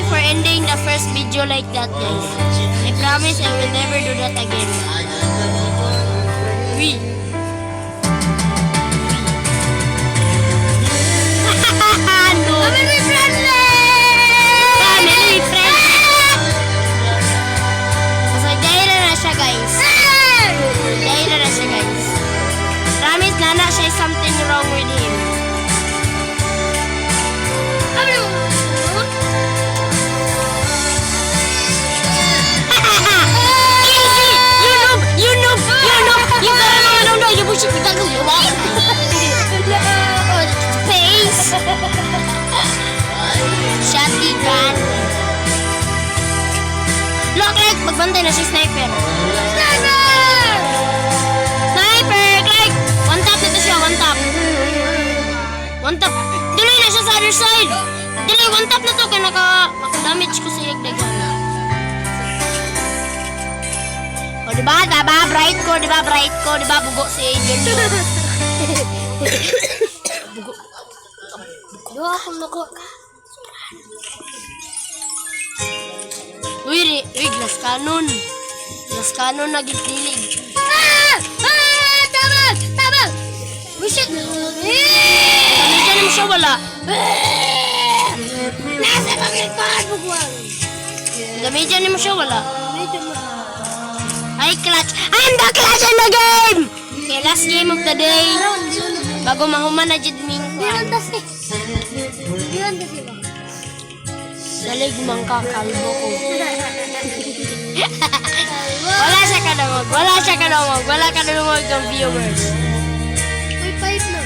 sorry for ending the first video like that, guys. I promise I will never do that again. We. No. Family friendly! Family friendly! So, dahil na siya, guys. Dahil na siya, guys. Promise na siya something wrong with him. Shotty gun. Look like magbantay na si sniper. Sniper! Sniper! Like! One tap na to siya, one tap. One tap. Delay na siya sa other side. Delay, one tap na to kaya naka-damage ko sa yagdagan. O diba? Diba? Bright ko, diba? Bright ko, diba? Bugo si Angel. Bugo. Bugo akong bugo. Uy, glass cannon. Glass cannon na gitlilig. Tabag! Tabag! Bullshit! Damijan naman siya wala. Nasa pagkikon! Bugwag! Damijan naman siya wala. Ay, clutch! I'm the clutch in the game! Okay, last game of the day. Bago mahuman na dyan ming kuhan. Dalig mang kakalbo ko. Wala siya kadamag. Wala siya kadamag. Wala kadamag ng viewers. Uy, 5 na.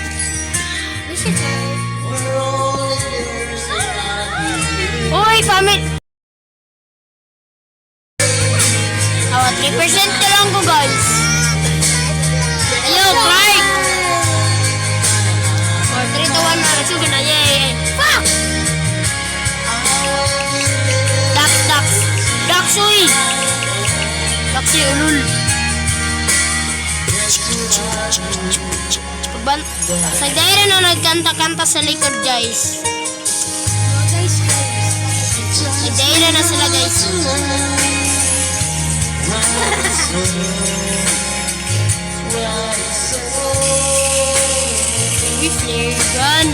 Uy, pamit. Awa, 3% na lang ko, guys. Ayaw, Clark. 4, 3 to 1 na. Sige na, yay. Fuck! Daksoy! Daksoy ulul. Sa daira na nagkanta-kanta sa likod, guys. Sa daira na sila, guys. We flare gun.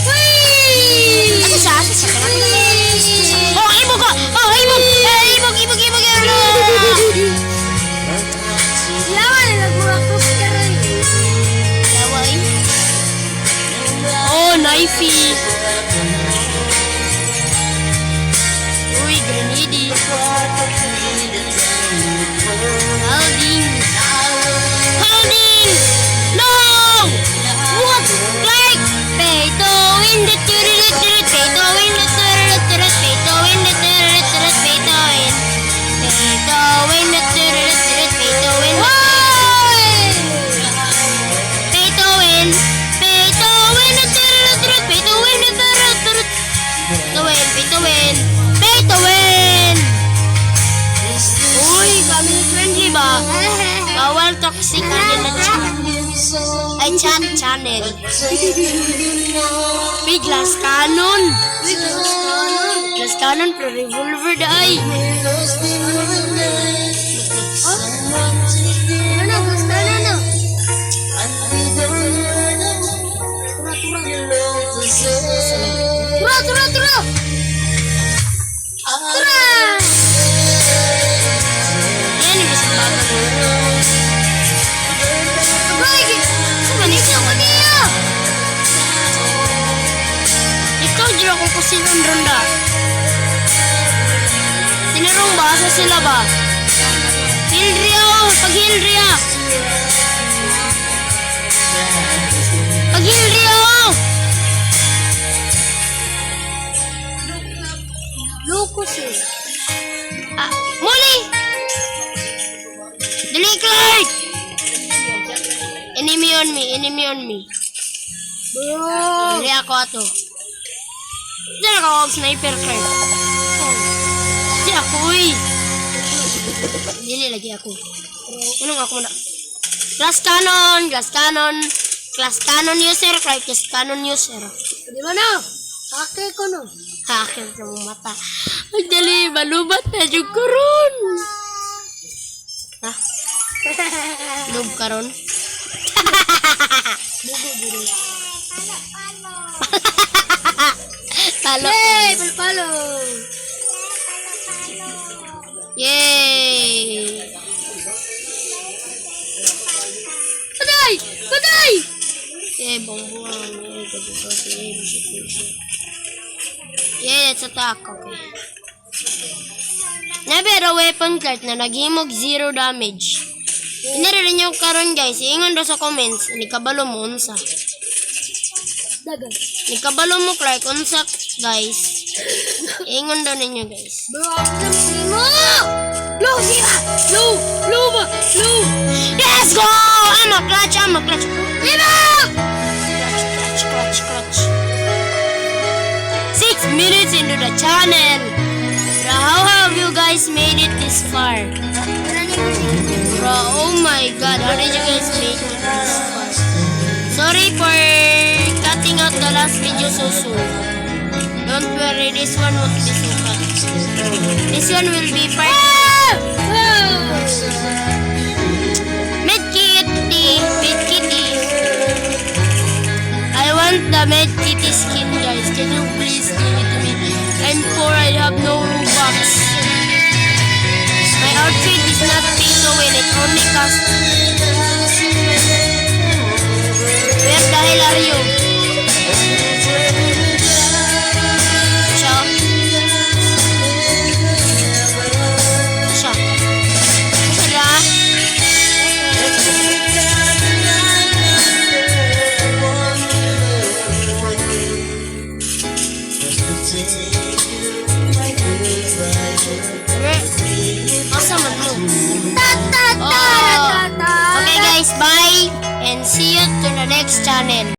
Whee! Ano siya? Ano siya? Oh, ibog ko! Oh, ibog! Ibog! Lawa na nagmurakos ka rin. Lawa eh. Oh, knifey. Uy, grenade. Holding! No! What? Like, pay to win the turret, pay to win the turret, pay to win the turret, pay to win. Pay to win the turret, pay to win. Pay to win. Pay to win the turret, pay to win the turret. To win, pay to win. Pay to win. Uy, family friendly ba? Bawal toxic na chat. Ay, chat channel. Big glass cannon. Glass cannon pero revolver da ay. Ano, glass cannon na. Tura! Tura! Yan, ibig sabihin. Ikaw dyan ako kung sinong ronda. Tinarong ba? Asa sila ba? Hildria o! Pag-Hildria! Pag-Hildria o! Lucas eh. Ah, muli! Dali, Clark! Enemy on me, enemy on me. Dali ako ato. Diyan ako ang sniper, Clark. Diyan ako, uy. Dili lagi ako. Anong ako na? Glass cannon, glass cannon. Glass cannon user, Clark, glass cannon user. Di ba na? Hake ko no. Akin sa mong mata. Ang dali, malubat na yung karon. Ha? Lub karon? Bugo diri. Talo. Yay! Palpalo! Yay! Patay! Patay! Yay, buang-buang. Yay, gabi-gabi. Yay, bullshit. Yay, let's attack. Okay. Nabero weapon cart na naghimog 0 damage. Inaririn nyo karon guys. Iingon do sa comments. Nikabalo mo unsa. Dagan. Nikabalo mo Clark unsa guys. Iingon do ninyo guys. Bro, ako na mo! Low, Zira! Low! Low ba? Low! Let's go! I'm a clutch. Zira! Clutch. 6 minutes into the channel. Bro, how have you guys made it this far? Bro, oh my god, how did you guys make it this far? Sorry for cutting out the last video so soon. Don't worry, this one won't be so cut. This one will be part. Medkitty. I want the Medkitty skin, guys. Can you please give it to me? I'm poor, I have no Robux. My outfit is not pay to win, it only costs. Where the hell are you? Siya. Asa man mo? Okay guys, bye and see you to the next channel.